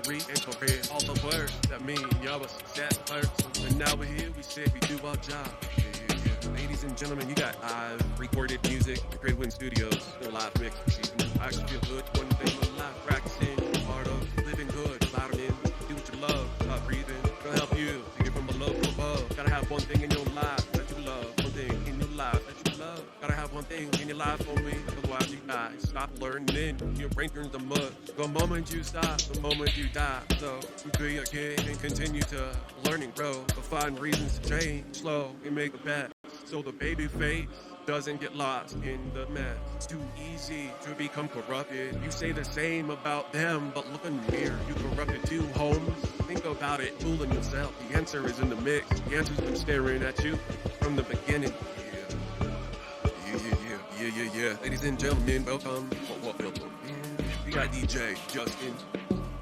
re-incorporate all the words that mean y'all was that person. And now we're here, we said we do our job. Ladies and gentlemen, you got live recorded music, Great Wind Studios, no live mix. I actually feel good one thing with live practicing, part of living good, vitamin, do what you love, stop breathing, it'll help you to get from below to above. Gotta have one thing in your life that you love, one thing in your life that you love. Gotta have one thing in your life only, otherwise you die. Stop learning, your brain turns to mud. The moment you stop, the moment you die. So be a kid and continue to learning, grow, but find reasons to change slow and make a bet. So the baby face doesn't get lost in the mess. It's too easy to become corrupted. You say the same about them, but look in the mirror. You corrupted too, Holmes. Think about it, fooling yourself. The answer is in the mix. The answer's been staring at you from the beginning. Yeah. Ladies and gentlemen, welcome. Welcome. We got DJ Justin.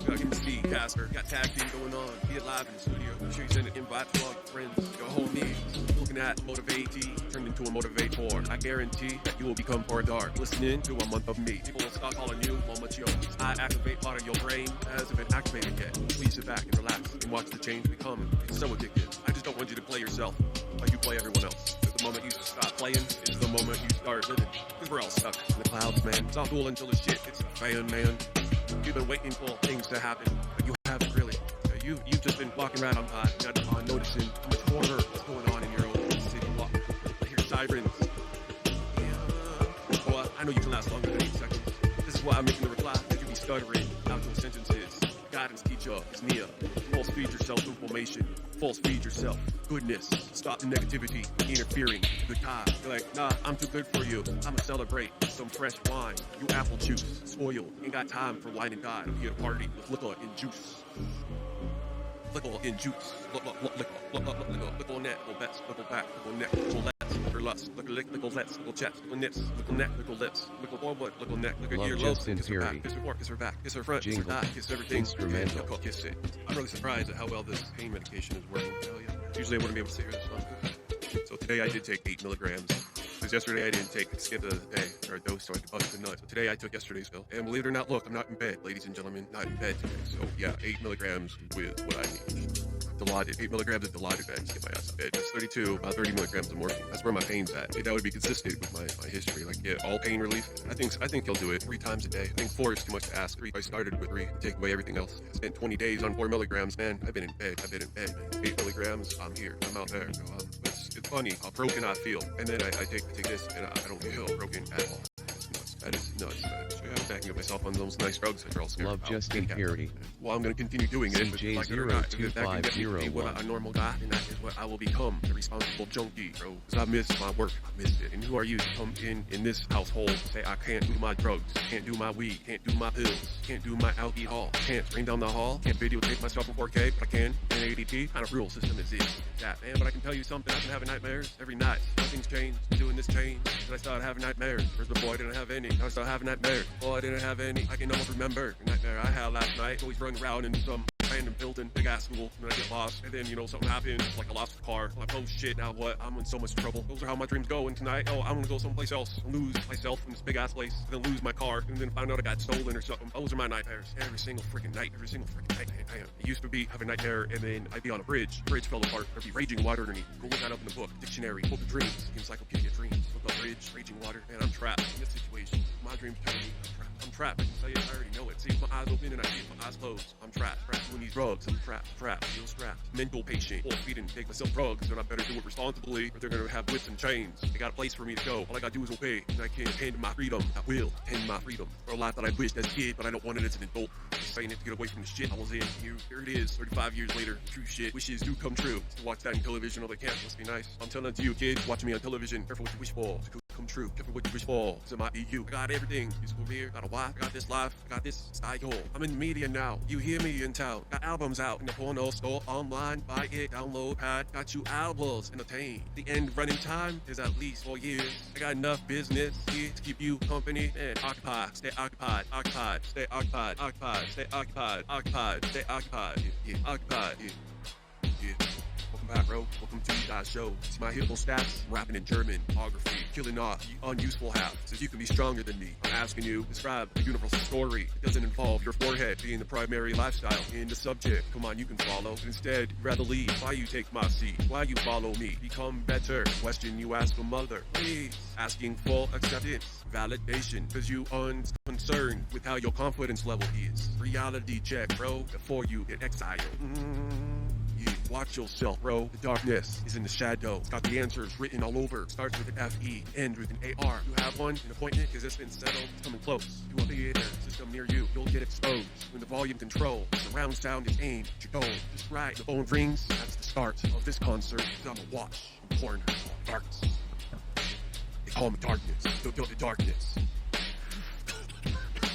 We got MC Casper. We got tag team going on. Be live in the studio. Make sure you send an invite to all your friends, your homies. Looking at Motivate turned into a Motivate 4. I guarantee that you will become more dark. Listening to a month of me. People will start calling you Mama Joe. I activate part of your brain hasn't been activated yet. Please sit back and relax and watch the change become. It's so addictive. I just don't want you to play yourself like you play everyone else. The moment you stop playing is the moment you start living. Because we're all stuck in the clouds, man. Stop cool until the shit hits the fan, man. You've been waiting for things to happen, but you haven't really. You've just been walking around on not noticing how much horror is going on in your own city walk. I hear sirens. Yeah. Boy, I know you can last longer than 8 seconds. This is why I'm making the reply that you be stuttering out your sentences. Guidance teacher is near. False feed yourself information. False feed yourself goodness. Stop the negativity, interfering. Good time. You're like, nah, I'm too good for you. I'ma celebrate some fresh wine. You apple juice, spoiled. Ain't got time for wine and dine. I'm here to party with liquor and juice. Liquor and juice. Liquor on that, liquor best, liquor back, liquor neck, liquor less, liquor lust, liquor lick, liquor lets, liquor chest, liquor nips, liquor neck, liquor lips, liquor forward, liquor neck, liquor ear, love, kiss her back, kiss her fork, kiss her back, kiss her front, kiss her back, kiss everything, instrumental, kiss it. I'm really surprised at how well this pain medication is working. Usually I wouldn't be able to say this one. So today I did take 8 milligrams. Because yesterday I didn't skip a day or a dose so I could bust the nuts. So today I took yesterday's pill. And believe it or not, look, I'm not in bed, ladies and gentlemen, not in bed today. So yeah, 8 milligrams with what I need. Dilaudid, 8 milligrams of Dilaudid to get my ass in bed. That's 32, about 30 milligrams of morphine. That's where my pain's at. That would be consistent with my history. Like, yeah, all pain relief. I think he'll do it 3 times a day. I think 4 is too much to ask. 3, I started with 3, take away everything else. I spent 20 days on 4 milligrams, man. I've been in bed. 8 milligrams, I'm here. I'm out there. So, it's funny how broken I feel. And then I take this and I don't feel broken at all. That is nuts. So yeah, I'm backing up myself on those nice drugs that are all scared. Love Justin Purity. Well, I'm going to continue doing it. CJ0250. What a normal guy, and that is what I will become. A responsible junkie, bro. Because I miss my work. I missed it. And who are you to come in this household and say I can't do my drugs, can't do my weed, can't do my pills, can't do my alcohol, can't bring down the hall, can't videotape myself in 4K, but I can in ADT. What kind of rule system is this? That, man. But I can tell you something. I've been having nightmares every night. Nothing's changed. I'm doing this change. And I started having nightmares. First before I didn't have any. I started having nightmares. Oh, I didn't have any. I can almost remember the nightmare I had last night. Always running around in some random building, big ass school, and then I get lost, and then, something happens, like I lost the car. I'm like, oh shit, now what? I'm in so much trouble. Those are how my dreams go, and tonight, I'm gonna go someplace else, lose myself in this big ass place, and then lose my car, and then find out I got stolen or something. Those are my nightmares. Every single freaking night, man. It used to be, have a nightmare, and then I'd be on a bridge fell apart, there'd be raging water underneath. Go look that up in the book, dictionary, book of dreams, encyclopedia of dreams, look up bridge, raging water, and I'm trapped in this situation. My dreams telling me I'm trapped. I can tell you, I already know it. See, my eyes open and I see my eyes closed. I'm trapped. Doing these drugs. I'm trapped. Feel strapped. Mental patient. Or feeding, take myself drugs. Then I better do it responsibly, or they're gonna have whips and chains. They got a place for me to go. All I gotta do is obey, and I can tend my freedom. I will tend my freedom for a life that I wished as a kid, but I don't want it as an adult. Just saying it to get away from the shit I was in. Here it is, 35 years later. True shit. Wishes do come true. To watch that on television, they can't. Must be nice. I'm telling it to you, kids, watching me on television. Careful what you wish for. Come true. Careful what you wish for. It's in my EU. I got everything. Musical career. Got a wife. Got this life. I got this style. I'm in the media now. You hear me in town. Got albums out in the porno store. Online. Buy it. Download. Pad. Got you albums. Entertain. The end running time is at least 4 years. I got enough business here to keep you company and occupied. Stay occupied. Occupied. Stay occupied. Occupied. Stay occupied. Occupied. Stay occupied. Yeah. Occupied. Yeah. Welcome back, bro. Welcome to that show. See my hitful stats? Rapping in German, geography, killing off the unuseful half. Says you can be stronger than me. I'm asking you, describe a universal story. It doesn't involve your forehead being the primary lifestyle in the subject. Come on, you can follow. But instead, you'd rather leave. Why you take my seat? Why you follow me? Become better. Question you ask a mother. Please. Asking for acceptance. Validation. Cause you unconcerned with how your confidence level is. Reality check, bro. Before you get exiled. Yeah, watch yourself, bro. The darkness is in the shadow. It's got the answers written all over. Starts with an F-E, ends with an A-R. You have one, an appointment, cause it's been settled. It's coming close to a theater system near you. You'll get exposed when the volume control. Surround sound is aimed at your goal. Just right, the phone rings. That's the start of this concert. I'm a watch. Corner. Darkness. They call me darkness. The darkness.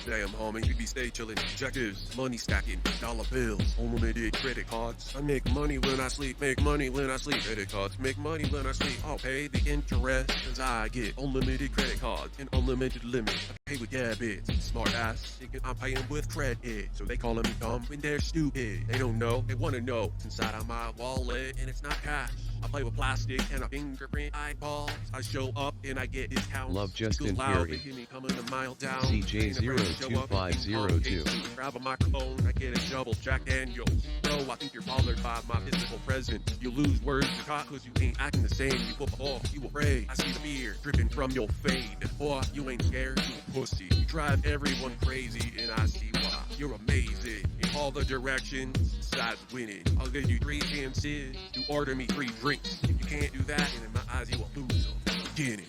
Damn, homie, we be stay chillin'. Objectives, money stacking, dollar bills, unlimited credit cards. I make money when I sleep, make money when I sleep. Credit cards, make money when I sleep. I'll pay the interest, cause I get unlimited credit cards and unlimited limit. I pay with debits. Smart ass, thinking I'm paying with credit. So they calling me dumb when they're stupid. They don't know, they wanna know what's inside of my wallet, and it's not cash. I play with plastic and a fingerprint eyeballs. I show up and I get discounts. Love Justin loud, Fury. they hear me coming a mile down. CJ02502. Grab a microphone, I get a double Jack Daniels. Bro, I think you're bothered by my physical presence. You lose words to talk cause you ain't acting the same. You put off, you afraid. I see the fear dripping from your fade. Boy, you ain't scared, you a pussy. You drive everyone crazy and I see why. You're amazing in all the directions. Besides winning, I'll give you 3 chances to order me 3 drinks. If you can't do that, then in my eyes you a loser. Beginning.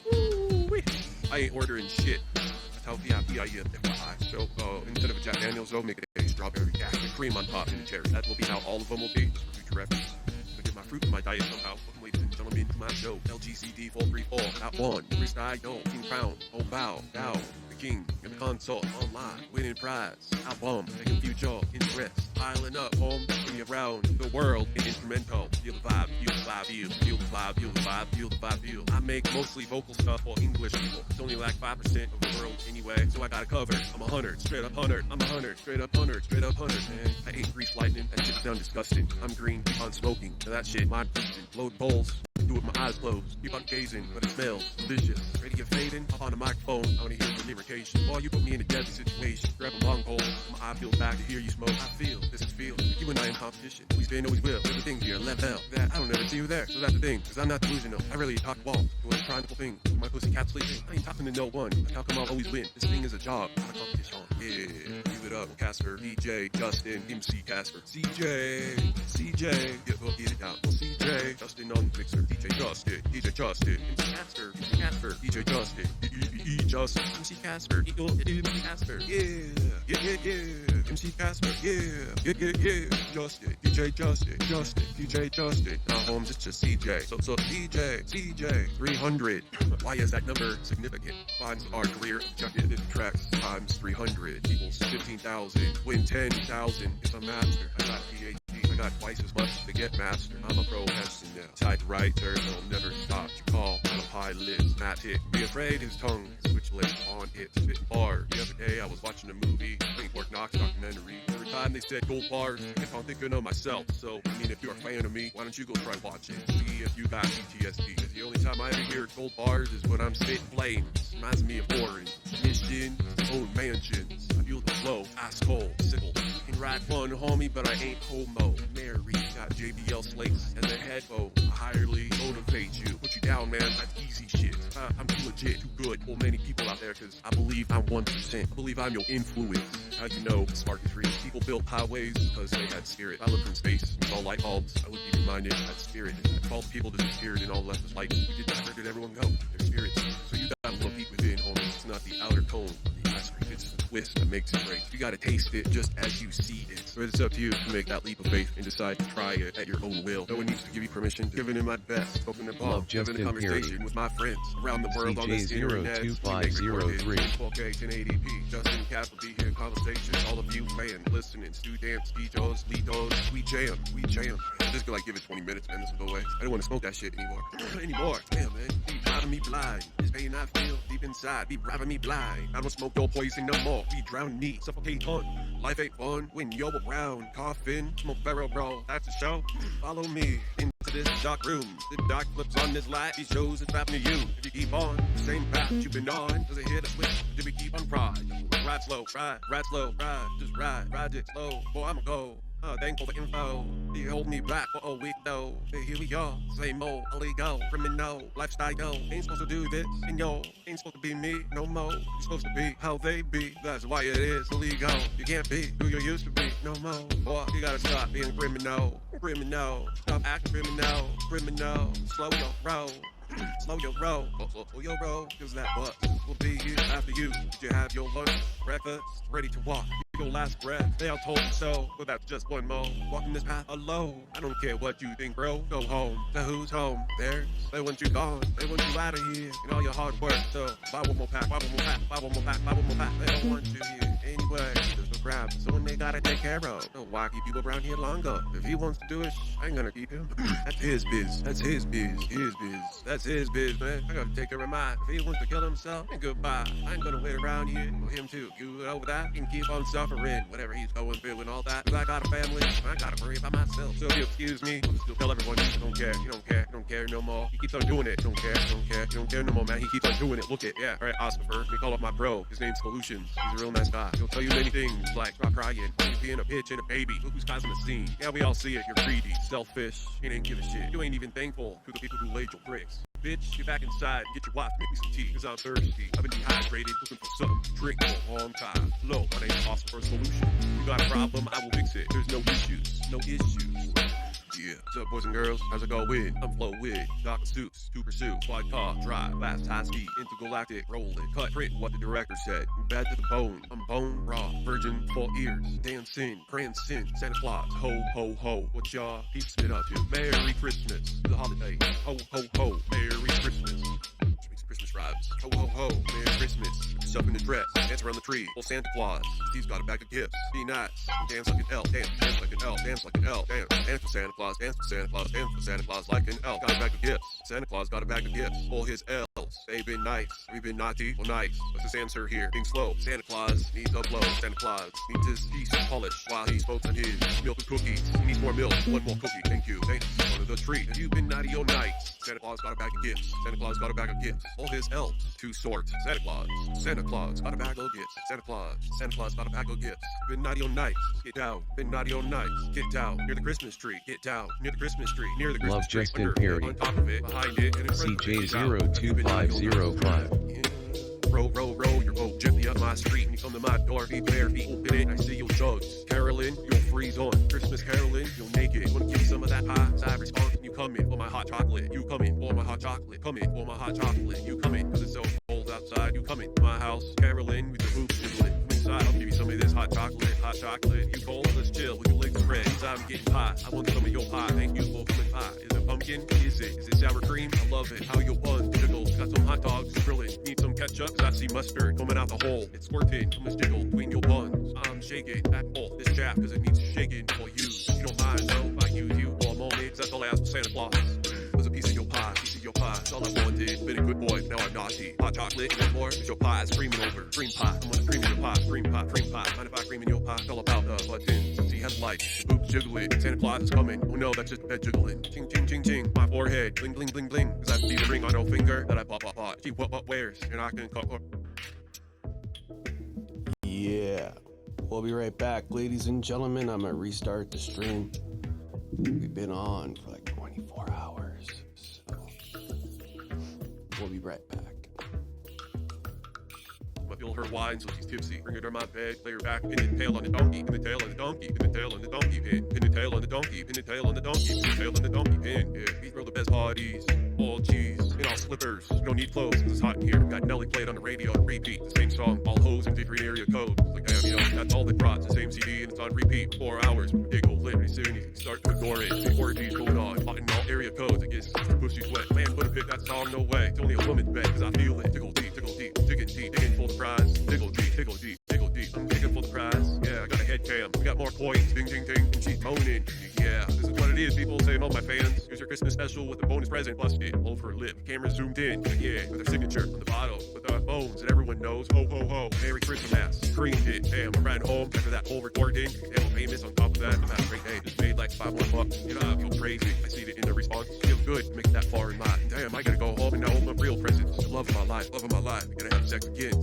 I ain't ordering shit. That's how VIP I am, FYI. So, instead of a Jack Daniels, I'll make it a strawberry yak and cream on top and a cherry. That will be how all of them will be, just for future reference. I get my fruit in my diet somehow. Fucking wait until I'm into my show. LGCD 434, not one. Freestyle, don't. King Crown, oh bow, down. King in the console, online, winning prize, album, making future interest, piling up, home, bringing around the world in instrumental. Feel the vibe, feel the vibe, feel the vibe, feel the vibe, feel the vibe, feel. I make mostly vocal stuff for English people. It's only like 5% of the world anyway, so I got it covered. I'm 100, straight up 100. I'm 100, straight up 100, straight up 100, man. I ate grease lightning, that shit sound disgusting. I'm green, keep on smoking, so that shit, mind boosting. Load bowls, do it with my eyes closed. Keep on gazing, but it smells delicious. Ready to get fading? Hop on the microphone, I wanna hear your lyrication. Boy, you put me in a deadly situation. Grab a long pole, my eye peels back to hear you smoke. I feel, this is feel. You and I in competition. Always been, always will. Everything here, level. That I don't ever see you there. So that's the thing, cause I'm not delusional. I really talk wall. It was a practical thing. My pussy cat sleeping. I ain't talking to no one. How come I'll always win? This thing is a job, not a competition. Yeah, give it up, Casper, DJ, Justin, MC Casper, CJ, yeah, go get it down. Well, CJ, Justin on the mixer, DJ Justin, MC Casper, DJ Justin, Justin, MC Casper, MC Casper, yeah, MC Casper, yeah, Justin, DJ Justin, DJ Justin. Now Holmes, it's just CJ. So CJ, 300. Why is that number significant? Finds our career objective in tracks times 300 equals 15,000. Win 10,000 is a master. I got PhD. I got twice as much to get master. I'm a pro Heston now. Tied to right turn, I'll never stop. You call on a pilot, Matt hit. Be afraid his tongue switch legs on it. Spitting bars. The other day I was watching a movie, Fort Knox documentary. Every time they said gold bars, I kept on thinking of myself. So, I mean, if you're a fan of me, why don't you go try watching? See if you got PTSD. Cause the only time I ever hear gold bars is when I'm spitting flames. Reminds me of orange. Mission, own mansions. I feel the flow, ice cold, sickle. Can ride fun, homie, but I ain't homo. Mary got JBL slates and the headphone. I highly motivate you. Put you down, man. That's easy shit. I'm too legit, too good. Pull many people out there because I believe I'm 1%. I believe I'm your influence. How you know the spark is real? People built highways because they had spirit. I look from space and saw light bulbs. I would be reminded that spirit is that 12 people disappeared and all left was light. We did not. Where did everyone go? They're spirits. So you gotta look deep within, homie. It's not the outer cone. It's the twist that makes it great. You gotta taste it just as you see it. So it's up to you to make that leap of faith and decide to try it at your own will. No one needs to give you permission. Giving it my best. Open it up. Having a conversation with my friends around the world on this internet. CJ02503. 4K 1080p. Justin Cass will be here in conversation. All of you fans, listening, students, DJs, Litos, we jam. I'm just gonna like give it 20 minutes and this will go away. I don't want to smoke that shit anymore. Damn, man. Be driving me blind. This pain I feel deep inside. Be driving me blind. I don't smoke no poison no more. We drown me, suffocate on. Life ain't fun when you're around. Coughing, smoke barrel, bro. That's a show. Follow me into to this dark room. The dark flips on this light. He shows it's happening to you. If you keep on the same path you've been on, does it hit a switch? Do we keep on pride? Ride slow, ride slow, just ride it slow. Boy, I'ma go. Thankful for info. You hold me back for a week though. Hey, here we are, same old illegal criminal lifestyle. Ain't supposed to do this, and yo, ain't supposed to be me no more. You're supposed to be how they be. That's why it is illegal. You can't be who you used to be no more. Boy, you gotta stop being criminal. Stop acting criminal. Slow your roll. Slow your roll, slow your roll, cause that bus will be here after you. Did you have your lunch, breakfast, ready to walk? Your last breath, they all told you so, but that's just one more. Walking this path alone, I don't care what you think, bro. Go home, to who's home? Theirs. They want you gone, they want you out of here, and all your hard work. So buy one more pack. They don't want you here anyway. There's no grab, someone they gotta take care of. So why keep you around here longer? If he wants to do it, I ain't gonna keep him. That's his biz. That's his biz, man. I gotta take care of mine. If he wants to kill himself, then goodbye. I ain't gonna wait around here for him too. You over that, you can keep on suffering, whatever he's going through and all that. Cause I got a family, I gotta worry about myself. So if you excuse me, I'll still tell everyone you don't care no more. He keeps on doing it, you don't care no more, man. He keeps on doing it. Look it, yeah. Alright, Oscar, let me call up my bro. His name's Solutions. He's a real nice guy. He'll tell you many things, like stop crying, being a bitch and a baby. Look who's causing the scene. Yeah, we all see it. You're greedy, selfish, you ain't give a shit. You ain't even thankful to the people who laid your bricks. Bitch, get back inside, get your wife, make me some tea, cause I'm thirsty. I've been dehydrated, looking for something to drink for a long time. Hello, my name's Oscar Solution. You got a problem, I will fix it. There's no issues. Yeah. What's up, boys and girls? How's it going? I'm Flo with Dr. Seuss, to pursue, quad car, drive, fast, high speed, intergalactic, rolling, cut, print, what the director said. Bad to the bone, I'm bone raw, virgin, 4 ears, dancing, praying sin, Santa Claus, ho, ho, ho, what y'all peeps been up to? Merry Christmas, the holiday, ho, ho, ho, Merry Christmas. Christmas rhymes. Ho, ho, ho, Merry Christmas. Yourself in a dress, dance around the tree. Old Santa Claus, he's got a bag of gifts. Be nice, dance like an elf, dance like an elf, dance like an elf, dance for Santa Claus, dance for Santa Claus, dance for Santa Claus like an elf. Got a bag of gifts. Santa Claus got a bag of gifts for his elves. They've been nice, we've been naughty, well nice. What's his answer here? Being slow. Santa Claus needs a blow. Santa Claus needs his piece polished while he smokes on his milk and cookies. He needs more milk, one more cookie. Thank you, thanks. Under the tree. Have you been naughty or nice? Santa Claus got a bag of gifts. Santa Claus got a bag of gifts. All his elves. 2 sorts. Santa Claus got a bag of gifts. Santa Claus got a bag of gifts. Been naughty or nice, get down. Been naughty or nice, get down. Near the Christmas tree, get down. Near the Christmas tree, near the Christmas Love tree. Justin Perry. On top of it, behind it, and in front of it. CJ02505. Row your boat gently up my street. When you come to my door, be bare feet, open it. I see your jugs. Carolyn, you'll freeze on. Christmas caroling, you'll naked. Wanna give you some of that pie? I respond, you come in for my hot chocolate. You come in for my hot chocolate. Come in for my hot chocolate. You come in, cause it's so cold outside. You come in to my house, Carolyn, with the hoops jiggling. Come inside, I'll give you some of this hot chocolate. Hot chocolate, you cold, let's chill with your legs spread. Cause I'm getting hot, I want some of your pie. Thank you for coming by. Is it pumpkin? Is it sour cream? I love it. How your bun jiggles. Got some hot dogs grilling. Need some ketchup? Cause I see mustard coming out the hole. It's squirting from this jiggle between your buns. I'm shaking back off this chap cause it needs shaking for you. You don't mind, no, I use you for a moment. That's all I ask for Santa Claus. Was a piece of your pie, That's all I wanted. Been a good boy, now I'm naughty. Hot chocolate, no more, cause your pie is creaming over. Cream pie, I'm gonna cream in your pie. Cream pie. Mind if I cream in your pie? It's all about the buttons. He has lights, boobs jiggling. Santa Claus is coming. Oh no, that's just bed jiggling. Ching, ching, ching, ching. My forehead, bling, bling, bling, bling. Cause I see the ring on no finger that I pop. See what wears, and I can cut. Yeah, we'll be right back, ladies and gentlemen. I'm gonna restart the stream. We've been on for like 24 hours, so we'll be right back. I feel her whine, so she's tipsy. Bring her to my bed, lay her back, pin the tail on the donkey, pin the tail on the donkey, pin the tail on the donkey, pin the tail on the donkey, pin the tail on the donkey, pin the tail on the donkey, pin. Yeah, we throw the best parties, all cheese, in all slippers. You don't need clothes, cause it's hot in here. Got Nelly played on the radio and repeat, the same song, all hoes in different area codes. Like damn, you know, that's all that brought the same CD and it's on repeat for 4 hours. Giggle, lit, pretty soon you can start to ignore it. The orgies going on, hot in all area codes. I guess the pussy sweat. Man, put a pick that song, no way. It's only a woman's bed, cause I feel it. Tickle deep, digging for the prize. Tickle deep. I'm digging for the prize. Yeah, I got a head cam. We got more coins. Ding, ding, ding. And she's moaning. Yeah, this is what it is, people saying, all my fans. Here's your Christmas special with a bonus present busted all over her lip. Camera zoomed in. Yeah, with her signature on the bottle. With our bones that everyone knows. Ho, ho, ho. Merry Christmas. Creamed it. Damn, I ran home after that whole recording. Damn, I'm famous on top of that. I'm having a great day. Just made like $5 more bucks. You know, I feel crazy. I see it in the response. good to make it that far in life. Damn, I gotta go home and now open up real presents. The love of my life, love of my life. Gotta have sex again.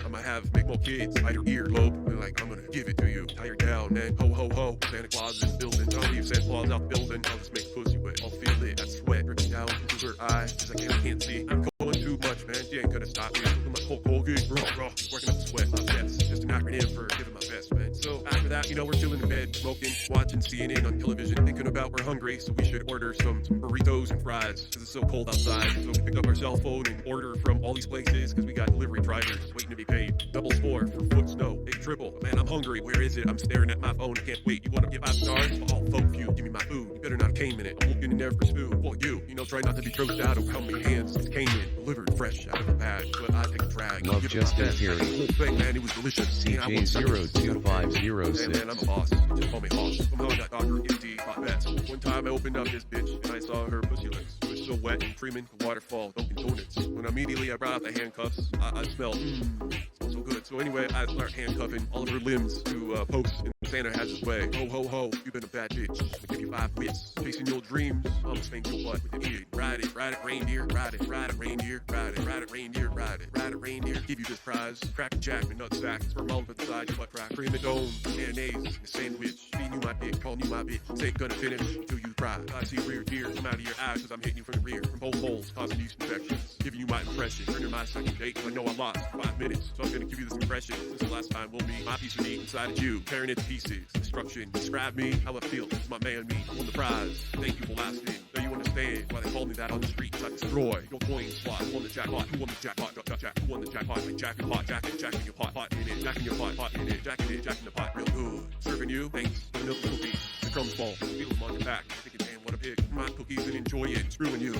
I might make more kids. Bite her earlobe. They're like, I'm gonna give it to you. Tie her down, man. Ho, ho, ho. Santa Claus is in the building. Don't leave Santa Claus out the building. I'll just make pussy wet. I'll feel it. That sweat dripping down into her eyes. Cause I can't see. I'm going too much, man. She ain't gonna stop me. Look at my Hulk Hogan. Raw. Working up the sweat. My best. Just an acronym for giving my best, man. So after that, we're chilling in bed, smoking, watching CNN on television, thinking about we're hungry, so we should order some burritos and fries, because it's so cold outside. So we pick up our cell phone and order from all these places, because we got delivery drivers waiting to be paid. Double score for foot snow, big triple. Man, I'm hungry, where is it? I'm staring at my phone, I can't wait. You want to give 5 stars? Well, I'll vote for you, give me my food. You better not came in it, I'm looking in there for spoon. Well, you try not to be grossed out of how many hands it came in, delivered fresh out of a bag, but I take a drag. Love Justin Perry. The whole thing, man, it was delicious. CJ02506. Man, I'm a boss. Just call me Hoss. Somehow I got Dr. MD, hot best. One time I opened up this bitch and I saw her pussy lips. It was so wet and creaming, the waterfall, Dunkin' Donuts. When immediately I brought out the handcuffs, I smelled, smells so good. So anyway, I start handcuffing all of her limbs to posts, and Santa has his way. Ho, ho, ho, you been a bad bitch. I'm gonna give you 5 wits. Chasing your dreams, I'm gonna spank your butt with the kid. Ride it, reindeer, ride it, reindeer, ride it, reindeer, ride it, reindeer. Give you this prize, crack a jack and nut sack. Sperm all beside your butt crack. Cream and dome, mayonnaise, and a sandwich. Feeding you my dick, calling you my bitch. Say gonna finish till you cry. I see rear tears come out of your eyes, cause I'm hitting you from the rear. From both holes, causing yeast infections. Giving you my impression, turning my second date, cause I know I lost 5 minutes. So I'm gonna give you this impression. Since the last time we'll meet, my piece of meat inside of you. Tearing it to pieces. Destruction. Describe me, how I feel. It's my man me. Won the prize. Thank you for lasting. Now you understand why they call me that on the streets. I destroy your coin slot. Who won the jackpot? Who won the jackpot? Jack. Who won the jackpot? Like Jack and pot. Jack in your pot. Pot in it. Jack in your pot. Pot in it. Jack in it. Jack in the pot. Real good. Serving you. Thanks. For the milk little piece. The crumbs fall. Feel them on your back. Thinking, damn, what a pig. My cookies and enjoy it. Screwing you.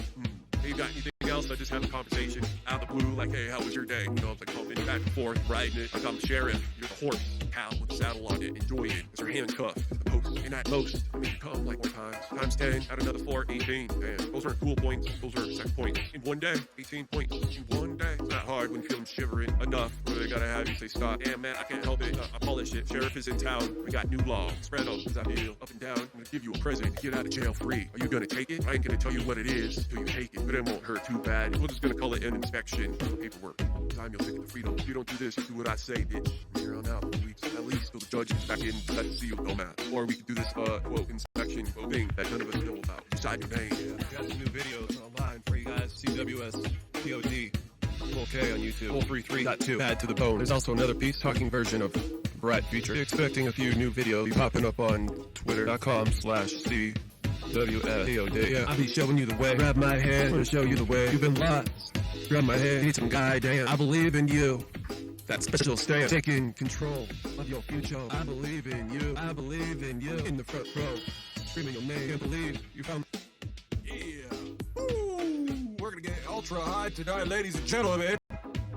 Hey, you got anything else? I just have a conversation out of the blue, like, hey, how was your day? I was like pumping back and forth, riding it like I'm the sheriff. You're the horse, cow with a saddle on it, enjoy it. It's your handcuffed, the post, and at most, come like 1 times. Times 10, add another 4, 18. Damn, those aren't cool points, those are second points. In 1 day, 18 points. In 1 day, it's not hard when you're feeling shivering enough where they gotta have you say stop. Damn, man, I can't help it. I polish it. Sheriff is in town. We got new law. Spread out, cause I feel up and down. I'm gonna give you a present to get out of jail free. Are you gonna take it? I ain't gonna tell you what it is till you take it, but it won't hurt too bad. We're just gonna call it an inspection for the paperwork. Time you'll take the freedom. If you don't do this, you do what I say, bitch. From here on out, weeks at least till the judge is back in. Let's see you go mad. Or we could do this quote inspection quote thing that none of us know about. Decide your name. Yeah. We got some new videos online for you guys. CWS POD. Okay on YouTube. 433.2. Bad to the bone. There's also another piece talking version of Brett feature. Expecting a few new videos popping up on Twitter.com/CWSPOD. Yeah, I'll be showing you the way. Grab my hand, I'm gonna show you the way. You've been lost. Grab my hand, need some guidance. I believe in you. That special stand, taking control of your future. I believe in you. I believe in you. In the front row, screaming your name. Can't believe you found. Yeah. Woo. We're gonna get ultra high tonight, ladies and gentlemen.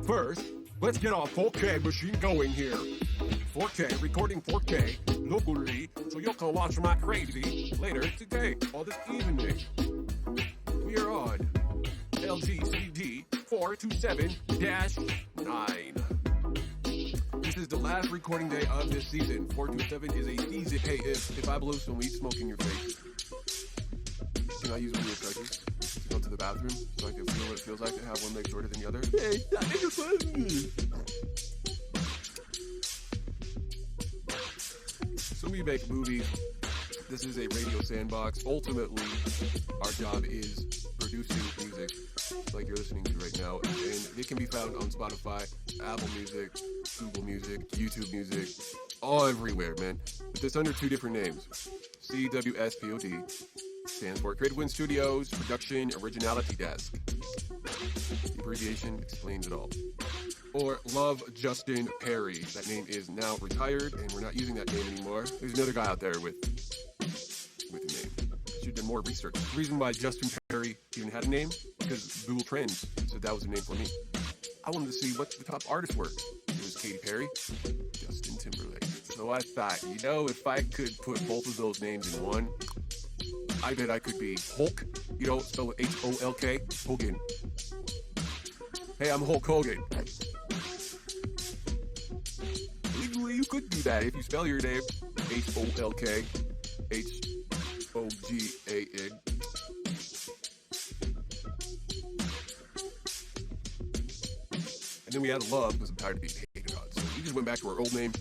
First, let's get our 4K machine going here. 4K, recording 4K locally, so you can watch my crazy later today or this evening. We are on LGCD 427-9. This is the last recording day of this season. 427 is a season. Hey, if I blow some weed smoke in your face, can I use one of your crutches to go to the bathroom so I can feel what it feels like to have one leg shorter than the other? Hey, that nigga's funny. So we make movies. This is a radio sandbox. Ultimately, our job is producing music like you're listening to right now. And it can be found on Spotify, Apple Music, Google Music, YouTube Music, all everywhere, man. But it's under 2 different names. CWSPOD stands for Creative Wind Studios Production Originality Desk. The abbreviation explains it all. Or Love Justin Perry. That name is now retired, and we're not using that name anymore. There's another guy out there with a name. Should have done more research. The reason why Justin Perry even had a name, because Google Trends said that was a name for me. I wanted to see what the top artists were. It was Katy Perry, Justin Timberlake. So I thought, if I could put both of those names in one, I bet I could be Hulk, spell it H-O-L-K, Hogan. Hey, I'm Hulk Hogan. Legally, you could do that if you spell your name H-O-L-K, H-O-G-A-N. And then we added love because I'm tired of being hated on. So we just went back to our old name.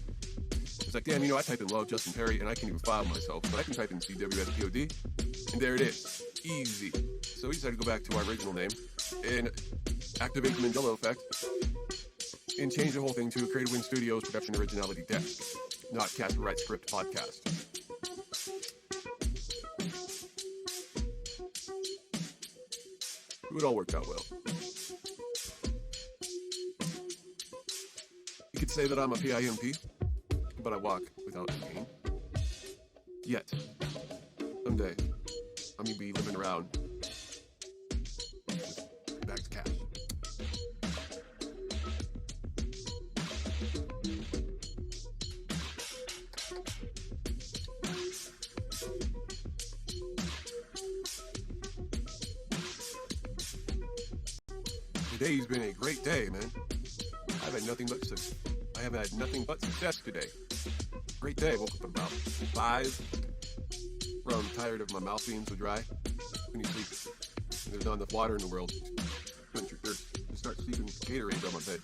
It's like, damn, I type in love Justin Perry and I can't even file myself, but I can type in CWSPOD and there it is. Easy. So we decided to go back to our original name and activate the Mandela effect and change the whole thing to Creative Win Studios Production Originality Desk, not Casper Write Script Podcast. It all worked out well. You could say that I'm a PIMP, but I walk without a cane. Yet, someday, I'm gonna be living around with bags of cash. Today's been a great day, man. I've had nothing but success. I have had nothing but success today. Great day. Woke up at about 5. I'm tired of my mouth being so dry. When you sleep, there's not enough water in the world. Quench your thirst. Just start sleeping with Gatorade on my bed.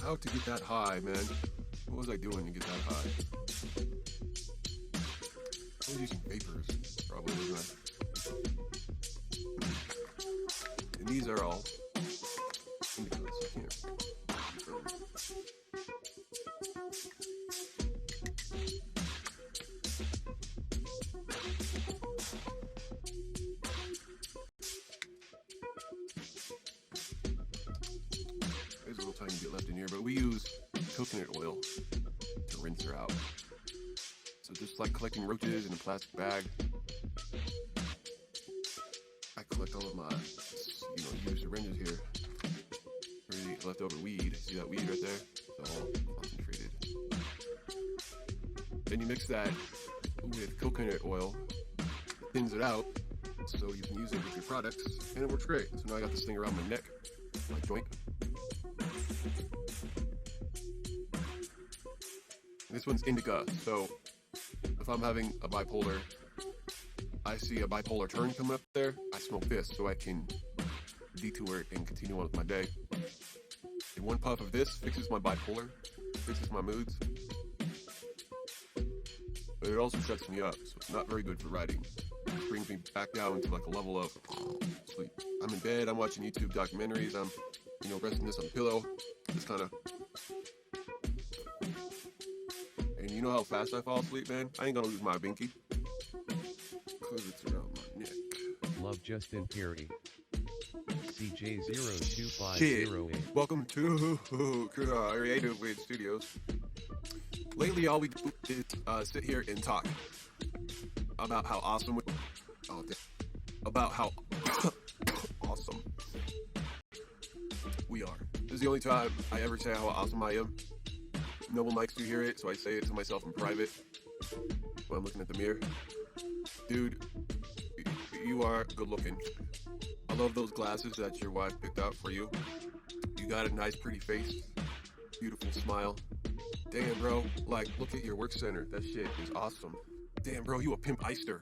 How to get that high, man? What was I doing to get that high? I was using vapors, probably, wasn't I? And these are all indicas. I can't. There's a little tiny bit left in here, but we use coconut oil to rinse her out. So just like collecting roaches in a plastic bag, I collect all of my, used syringes here for the leftover weed. See that weed right there? It's all concentrated. Then you mix that with coconut oil, thins it out, so you can use it with your products, and it works great. So now I got this thing around my neck, my joint. This one's indica, so if I'm having a bipolar, I see a bipolar turn coming up there, I smoke this so I can detour it and continue on with my day. And one puff of this fixes my bipolar, fixes my moods, but it also shuts me up, so it's not very good for writing. It brings me back down to like a level of sleep. I'm in bed, I'm watching YouTube documentaries, I'm, resting this on the pillow, just kind of. And you know how fast I fall asleep, man? I ain't gonna lose my binky, because it's around my neck. Love Justin Perry. CJ02508. Shit. Welcome to Relatable Win Studios. Lately, all we do is sit here and talk about how awesome awesome we are. This is the only time I ever say how awesome I am. No one likes to hear it, so I say it to myself in private when I'm looking at the mirror. Dude, you are good looking. I love those glasses that your wife picked out for you. You got a nice, pretty face. Beautiful smile. Damn, bro. Like, look at your work center. That shit is awesome. Damn, bro, you a pimp eister.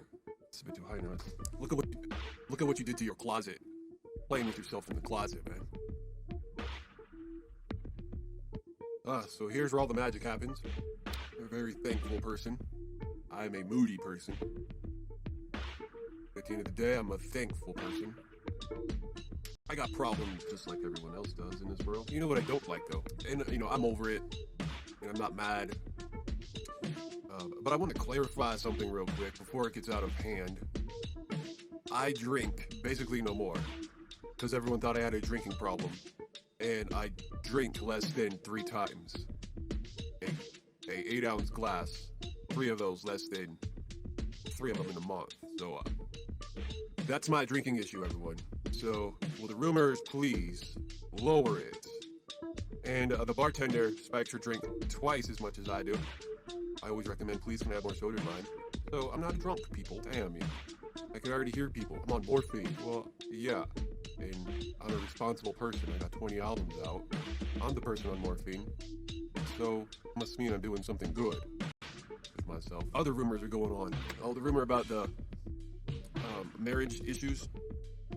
It's a bit too high now. Look at what you did to your closet. Playing with yourself in the closet, man. So here's where all the magic happens. I'm a very thankful person. I'm a moody person. At the end of the day, I'm a thankful person. I got problems just like everyone else does in this world. You know what I don't like, though? And, I'm over it. And I'm not mad. But I want to clarify something real quick before it gets out of hand. I drink basically no more. Because everyone thought I had a drinking problem. And I drink less than 3 times. A 8-ounce glass. 3 of those less than 3 of them in a month. So, that's my drinking issue, everyone. So, will the rumors please lower it? And the bartender spikes your drink twice as much as I do. I always recommend, please, can I have more soda in mine? So, I'm not drunk, people. Damn you. I can already hear people. I'm on morphine. Well, yeah. And I'm a responsible person. I got 20 albums out. I'm the person on morphine. So, must mean I'm doing something good with myself. Other rumors are going on. Oh, the rumor about the marriage issues.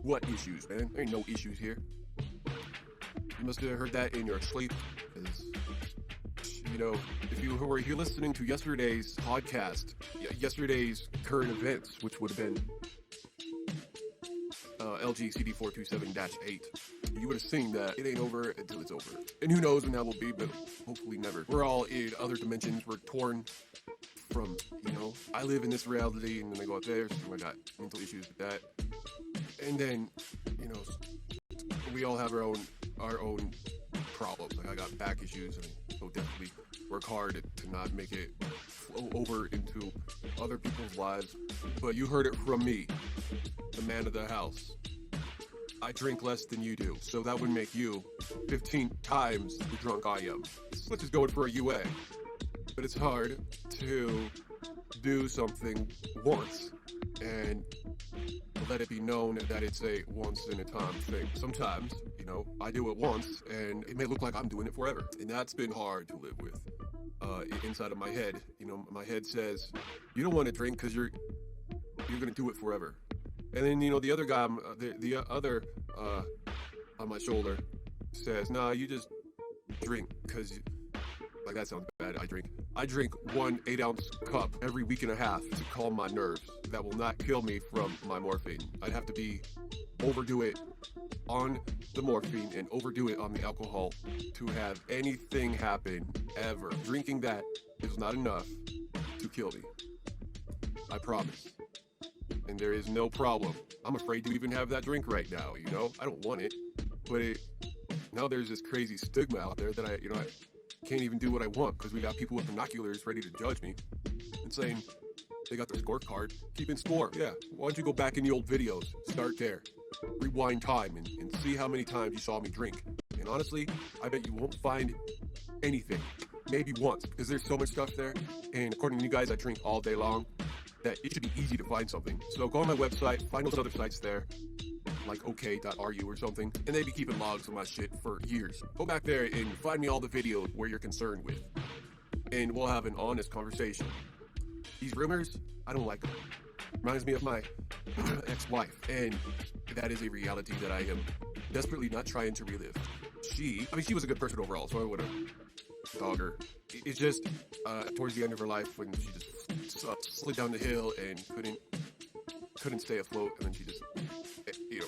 What issues, man? There ain't no issues here. You must have heard that in your sleep. You know, if you were here listening to yesterday's podcast, yesterday's current events, which would have been LG CD427-8, you would have seen that it ain't over until it's over. And who knows when that will be, but hopefully never. We're all in other dimensions. We're torn from, you know, I live in this reality, and then I go out there, so I got mental issues with that. And then, you know, we all have our own problems. Like, I got back issues, and so definitely work hard to not make it flow over into other people's lives. But you heard it from me, the man of the house. I drink less than you do, so that would make you 15 times the drunk I am. Let's just go for a UA. But it's hard to do something once and let it be known that it's a once in a time thing. Sometimes, you know, I do it once and it may look like I'm doing it forever. And that's been hard to live with. Inside of my head, you know, my head says, you don't want to drink because you're going to do it forever. And then, you know, the other guy, the other on my shoulder says, nah, you just drink because, like, that sounds bad. I drink 1 8-ounce cup every week and a half to calm my nerves. That will not kill me from my morphine. I'd have to overdo it on the morphine and overdo it on the alcohol to have anything happen ever. Drinking that is not enough to kill me. I promise. And there is no problem. I'm afraid to even have that drink right now, you know? I don't want it. But now there's this crazy stigma out there that I can't even do what I want because we got people with binoculars ready to judge me and saying they got their scorecard, keeping score. Yeah, why don't you go back in the old videos, start there, rewind time and see how many times you saw me drink. And honestly, I bet you won't find anything, maybe once, because there's so much stuff there. And according to you guys, I drink all day long, that it should be easy to find something. So go on my website, find those other sites there, like okay.ru or something, and they be keeping logs of my shit for years. Go back there and find me all the videos where you're concerned with, and we'll have an honest conversation. These rumors, I don't like them. Reminds me of my ex-wife, and that is a reality that I am desperately not trying to relive. She was a good person overall, so I would have dog her. It's just towards the end of her life when she just slid down the hill and couldn't stay afloat, and then she just, you know,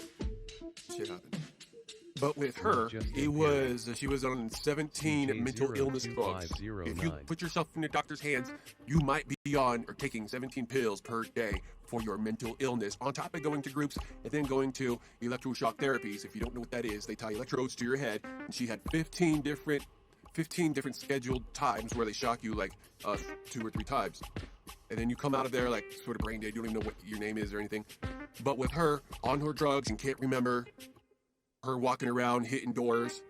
shit happened. But with her, she was on 17 mental illness drugs. If you put yourself in the doctor's hands, you might be on or taking 17 pills per day for your mental illness, on top of going to groups and then going to electroshock therapies. If you don't know what that is, they tie electrodes to your head, and she had 15 different scheduled times where they shock you like 2 or 3 times. And then you come out of there like sort of brain dead, you don't even know what your name is or anything. But with her, on her drugs and can't remember, her walking around, hitting doors,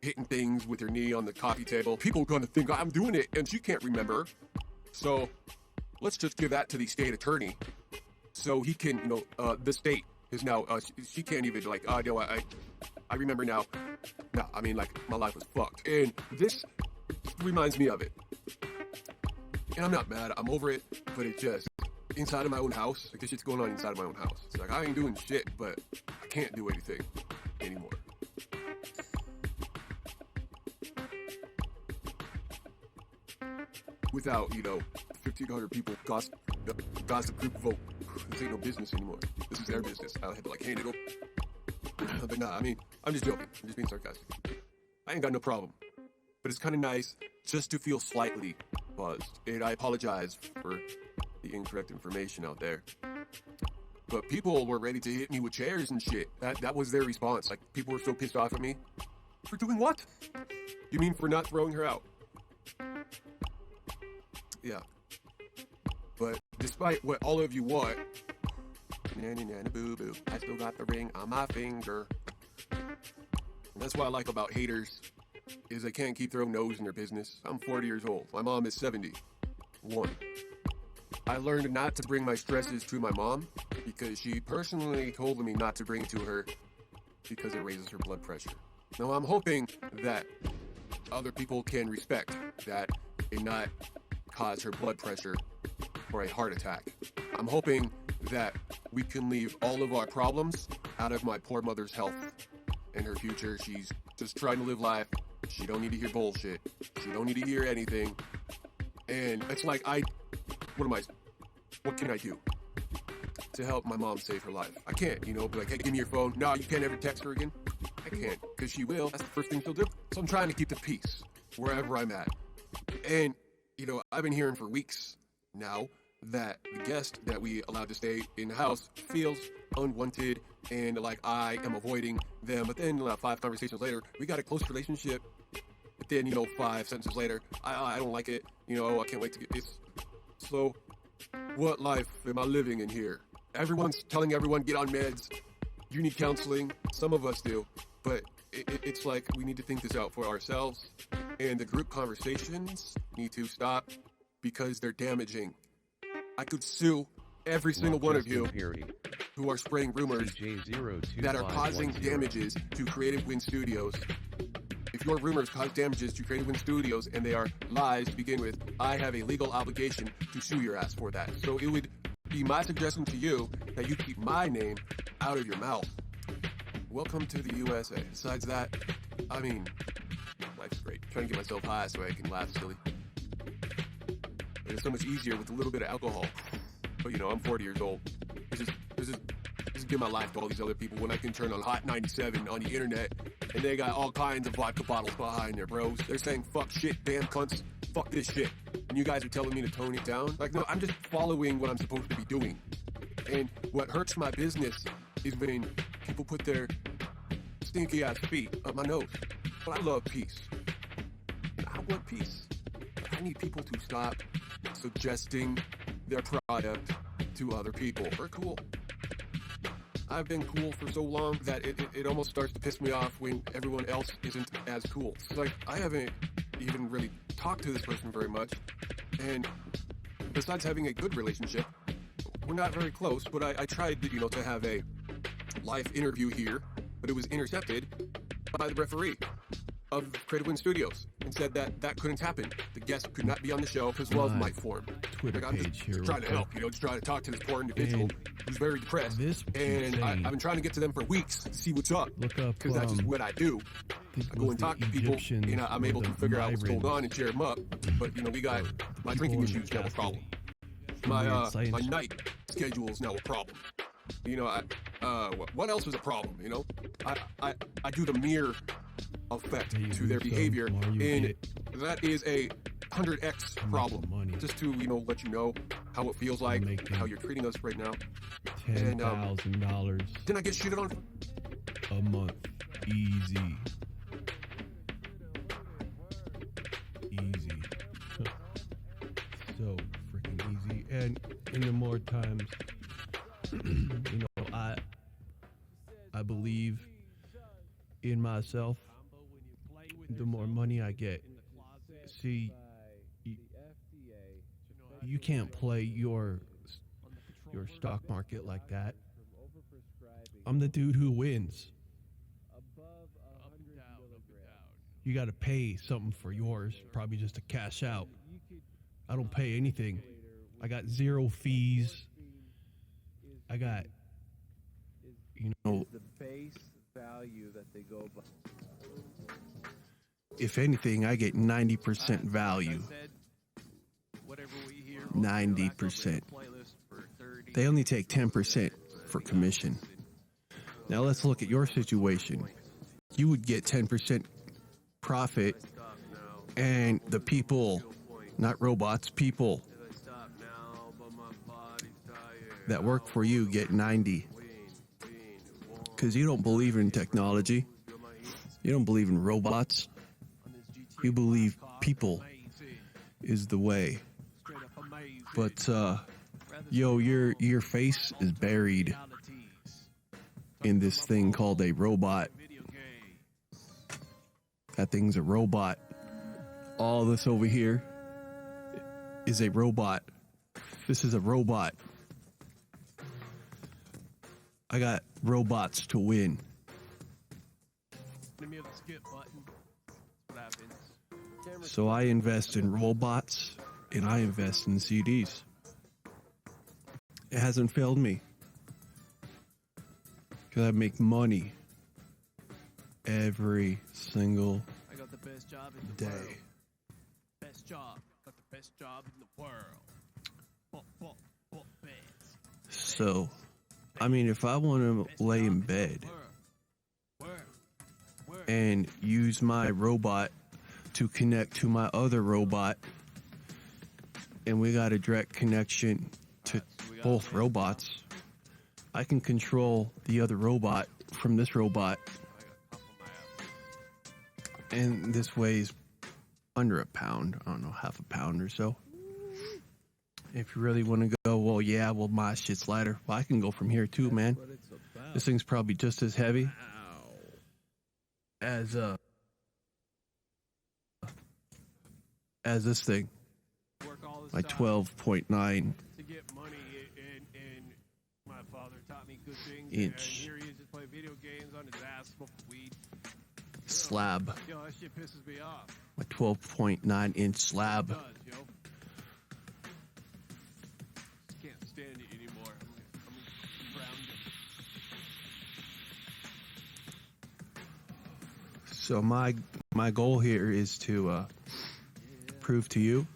hitting things with her knee on the coffee table, people are gonna think I'm doing it and she can't remember. So let's just give that to the state attorney so he can, you know, the state is now, she can't even like, no, I remember now. No, I mean, like, my life was fucked. And this reminds me of it. And I'm not mad, I'm over it, but it's just inside of my own house. Like, this shit's going on inside of my own house. It's like, I ain't doing shit, but I can't do anything anymore. Without, you know, 1,500 people gossip group vote. This ain't no business anymore. This is their business. I had to, like, hand it over. But nah, I mean, I'm just joking. I'm just being sarcastic. I ain't got no problem. But it's kind of nice just to feel slightly buzzed. And I apologize for the incorrect information out there. But people were ready to hit me with chairs and shit. That was their response. Like, people were so pissed off at me. For doing what? You mean for not throwing her out? Yeah. But despite what all of you want, nanny nanny boo boo, I still got the ring on my finger. And that's what I like about haters, is they can't keep their own nose in their business. I'm 40 years old. My mom is 71. I learned not to bring my stresses to my mom because she personally told me not to bring it to her because it raises her blood pressure. Now I'm hoping that other people can respect that and not cause her blood pressure or a heart attack. I'm hoping that we can leave all of our problems out of my poor mother's health and her future. She's just trying to live life. She don't need to hear bullshit. She don't need to hear anything. And it's like, what can I do to help my mom save her life? I can't, be like, hey, give me your phone. No, you can't ever text her again. I can't, because she will. That's the first thing she'll do. So I'm trying to keep the peace wherever I'm at. And, I've been hearing for weeks now that the guest that we allowed to stay in the house feels unwanted and like I am avoiding them. But then 5 conversations later, we got a close relationship. But then, 5 sentences later, I don't like it. I can't wait to get this. So what life am I living in here? Everyone's telling everyone get on meds. You need counseling. Some of us do. But it's like we need to think this out for ourselves. And the group conversations need to stop because they're damaging. I could sue every single one of you who are spraying rumors that are causing damages to Creative Wind Studios. If your rumors cause damages to Creative Wind Studios and they are lies to begin with, I have a legal obligation to sue your ass for that. So it would be my suggestion to you that you keep my name out of your mouth. Welcome to the USA. Besides that, life's great. I'm trying to get myself high so I can laugh silly. It's so much easier with a little bit of alcohol. But I'm 40 years old. This is give my life to all these other people when I can turn on Hot 97 on the internet and they got all kinds of vodka bottles behind their bros. They're saying fuck shit, damn cunts, fuck this shit. And you guys are telling me to tone it down? Like, no, I'm just following what I'm supposed to be doing. And what hurts my business is when people put their stinky ass feet up my nose. But I love peace. I want peace. I need people to stop suggesting their product to other people. We're cool. I've been cool for so long that it almost starts to piss me off when everyone else isn't as cool. It's like, I haven't even really talked to this person very much. And besides having a good relationship, we're not very close, but I tried, to have a live interview here, but it was intercepted by the referee of Creative Wind Studios and said that couldn't happen. The guest could not be on the show because love might form. Twitter I'm page just here trying to help, just trying to talk to this poor individual who's very depressed. And I've been trying to get to them for weeks to see what's up. Look up, because that's just what I do. I go and talk to people, and I'm able to figure out what's going on and cheer them up. But, we got my drinking issues now a problem. My night schedule is now a problem. What else is a problem, I do the mirror effect to their behavior, and that is a 100x problem. Just to, let you know how it feels like, how you're treating us right now. $10,000 Didn't I get shitted on? a month. Easy. Easy. So freaking easy. And in the more times, I believe in myself, the more money I get. See, you can't play your stock market like that. I'm the dude who wins. You got to pay something for yours, probably just to cash out. I don't pay anything. I got 0 fees. I got, the base value that they go by. if anything, I get 90% value. 90%. They only take 10% for commission. Now let's look at your situation. You would get 10% profit, and the people, not robots, people that work for you get 90. Because you don't believe in technology. You don't believe in robots. You believe people is the way. But, your face is buried in this thing called a robot. That thing's a robot. All this over here is a robot. This is a robot. I got robots to win. So I invest in robots and I invest in CDs. It hasn't failed me. Because I make money every single I got the best job in the day. world. Best job. Got the best job in the world. Best. So, I mean, if I want to lay in bed and use my robot to connect to my other robot, and we got a direct connection to both robots, I can control the other robot from this robot, and this weighs under a pound. I don't know, half a pound or so. If you really want to go, well, yeah, well, my shit's lighter. Well, I can go from here too, man. This thing's probably just as heavy as this thing. My 12.9 To get money and my father taught me good things. Inch. And here he is just playing video games on his ass, smoking weed. slab. Yo, that shit pisses me off. My 12.9 inch slab. It does, yo. Just can't stand it anymore. I'm grounded. So my goal here is to prove to you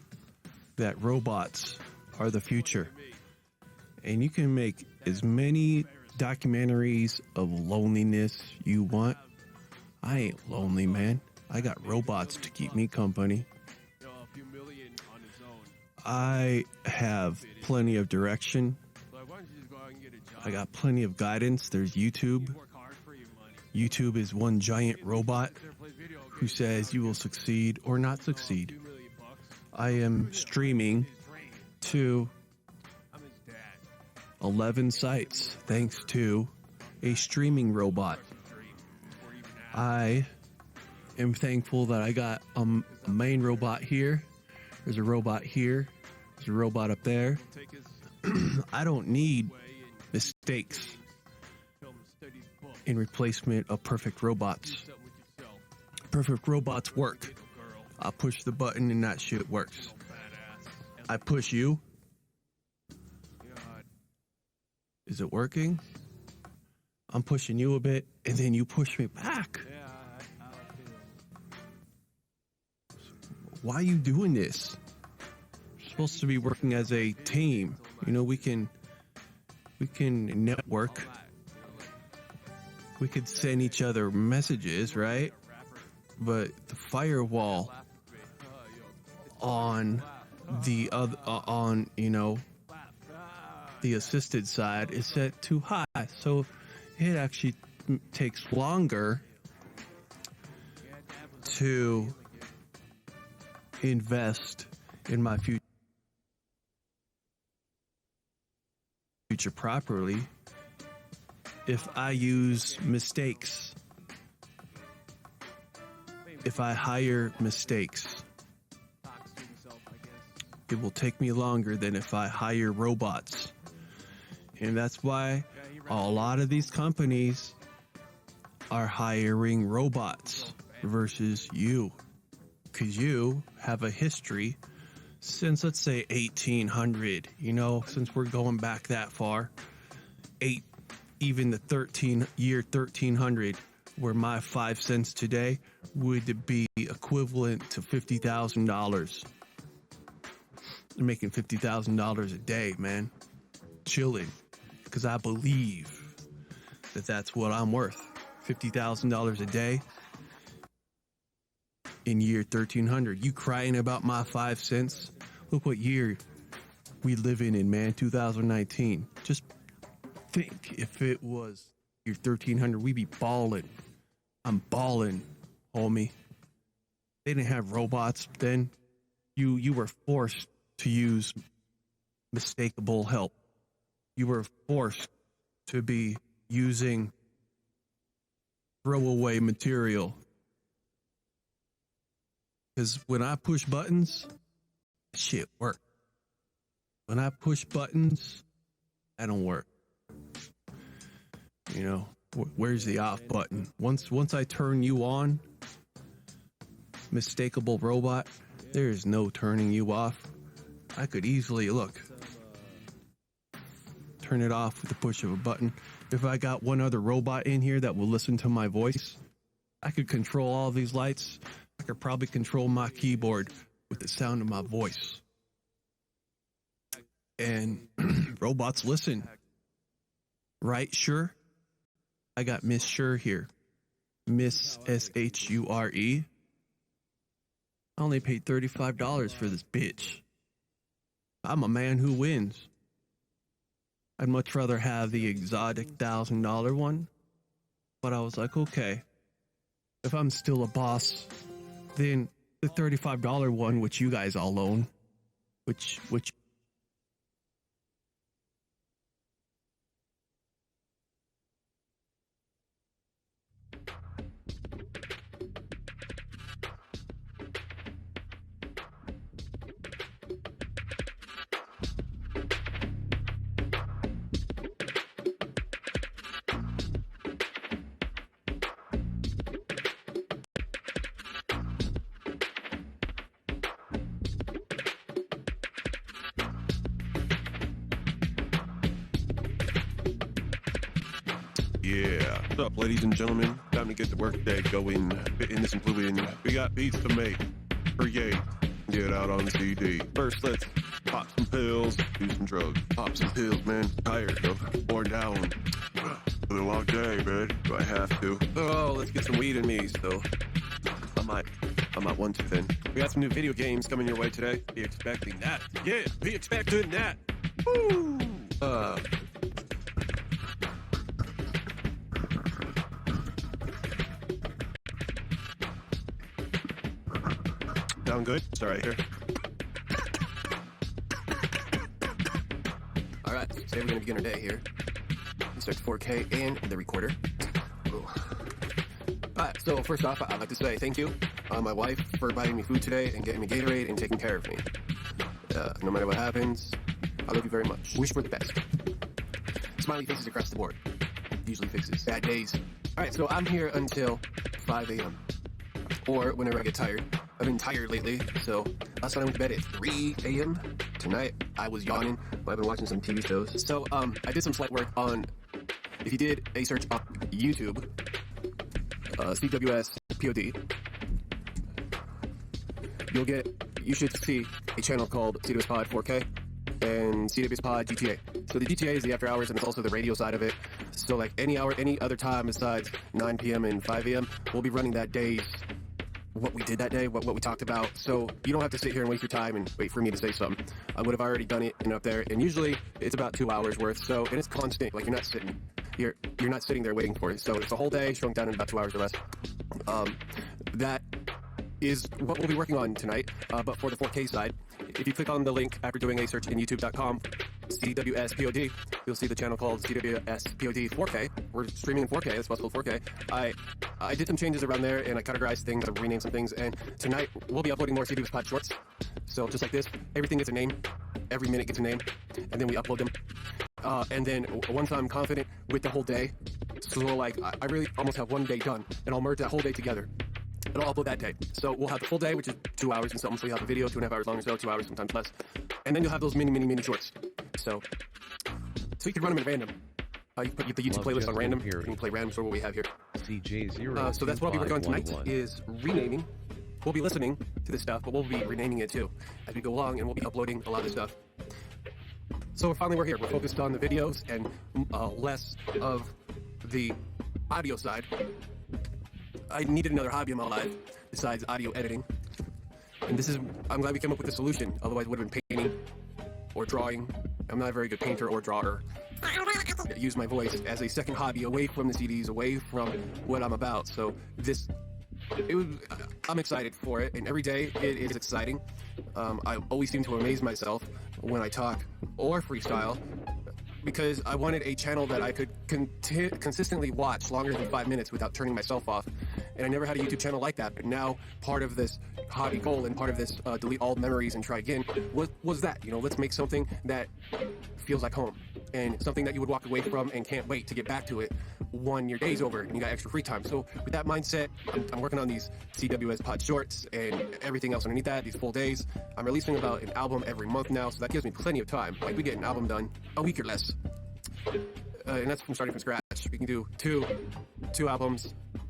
that robots are the future. And you can make as many documentaries of loneliness you want. I ain't lonely, man. I got robots to keep me company. Yo, a few million on his own. I have plenty of direction. Like, why don't you just go out and get a job? I got plenty of guidance. There's YouTube. Work hard for your money. YouTube is one giant robot Sit there and play video who games. says you will succeed or not succeed. $2 million bucks. I am streaming His dream. to I'm his dad. 11 sites thanks to a streaming robot. Dream. Or even ask. I am thankful that I got a main robot here. There's a robot here. There's a robot up there. Take his I don't need way and mistakes film studies book. in replacement of perfect robots. Do something with yourself. Perfect robots work. Little girl. I push the button and that shit works. Little fat ass. I push you. God. Is it working? I'm pushing you a bit and then you push me back. Yeah, I feel Why are you doing this? We're supposed to be working as a team. You know, we can network. that. We could send each other messages, right? Rapper. But the firewall Laugh at me. on the other, the assisted side is set too high. So it actually takes longer to invest in my future properly if I use mistakes. If I hire mistakes, Talks to himself, I guess. it will take me longer than if I hire robots. And that's why a lot of these companies are hiring robots versus you. Because you have a history since, let's say, 1800, since we're going back that far, even the year 1300, where my 5 cents today would be equivalent to $50,000. They're making $50,000 a day, man. Chilling. Because I believe that that's what I'm worth. $50,000 a day in year 1300. You crying about my 5 cents? Look what year we live in, man, 2019. Just think if it was year 1300, we'd be balling. I'm balling, homie. They didn't have robots then. You were forced to use mistakable help. You were forced to be using throwaway material. Because when I push buttons, shit works. When I push buttons, that don't work. Where's the off button? Once I turn you on, mistakable robot, there is no turning you off. I could easily look. turn it off with the push of a button. If I got one other robot in here that will listen to my voice, I could control all these lights. I could probably control my keyboard with the sound of my voice. And robots listen. Right, Sure? I got Miss Sure here. Miss Shure. I only paid $35 for this bitch. I'm a man who wins. I'd much rather have the exotic $1,000 one. But I was like, okay, if I'm still a boss, then the $35 one, which you guys all own, which Yeah. What's up, ladies and gentlemen? Time to get the workday going. Fitting this and fluid. We got beats to make. Create. Get out on CD. First, let's pop some pills. Do some drugs. Pop some pills, man. Tired, though. Worn down. Been a long day, man. Do I have to? Oh, let's get some weed in me, so I might want to then. We got some new video games coming your way today. Be expecting that. Yeah, be expecting that. Woo! Sound good? Sorry, here. Alright, today we're going to begin our day here. Insert 4K and the recorder. Alright, so first off, I'd like to say thank you, my wife, for buying me food today and getting me Gatorade and taking care of me. No matter what happens, I love you very much. Wish for the best. Smiley faces across the board. Usually fixes bad days. Alright, so I'm here until 5 a.m. Or whenever I get tired. I've been tired lately, so last night I went to bed at 3 a.m. Tonight, I was yawning while I've been watching some TV shows. So, I did some slight work on, if you did a search on YouTube, CWS POD, you should see a channel called CWS Pod 4K and CWS Pod GTA. So the GTA is the after hours and it's also the radio side of it. So like any other time besides 9 p.m. and 5 a.m., we'll be running that day's what we did that day, what we talked about. So you don't have to sit here and waste your time and wait for me to say something. I would have already done it and up there. And usually it's about 2 hours worth. So, and it's constant. Like you're not sitting there waiting for it. So it's a whole day shrunk down in about 2 hours or less. That is what we'll be working on tonight. But for the 4K side, if you click on the link after doing a search in youtube.com, CWSPOD, you'll see the channel called CWSPOD 4K. We're streaming in 4K, it's possible 4K. I did some changes around there and I categorized things, I renamed some things, and tonight we'll be uploading more CWS Pod shorts. So just like this, everything gets a name, every minute gets a name, and then we upload them. And then once I'm confident with the whole day, so like I really almost have one day done, and I'll merge that whole day together. And I'll upload that day. So we'll have the full day, which is 2 hours and something. So you have a video 2.5 hours long or so, 2 hours, sometimes less. And then you'll have those mini shorts. So you can run them at random. You can put the YouTube playlist on random. You can play random for what we have here. CJ0. So that's what I'll be working on tonight is renaming. We'll be listening to this stuff, but we'll be renaming it too as we go along, and we'll be uploading a lot of stuff. So we're here. We're focused on the videos and less of the audio side. I needed another hobby in my life besides audio editing. And I'm glad we came up with a solution. Otherwise it would have been painting or drawing. I'm not a very good painter or drawer. I use my voice as a second hobby away from the CDs, away from what I'm about. So I'm excited for it, and every day it is exciting. I always seem to amaze myself when I talk or freestyle, because I wanted a channel that I could consistently watch longer than 5 minutes without turning myself off. And I never had a YouTube channel like that. But now part of this hobby goal and part of this delete all memories and try again was that, let's make something that feels like home and something that you would walk away from and can't wait to get back to it when your day's over and you got extra free time. So with that mindset, I'm working on these CWS Pod shorts and everything else underneath that, these full days. I'm releasing about an album every month now, so that gives me plenty of time. Like we get an album done a week or less. and that's from starting from scratch. We can do two albums,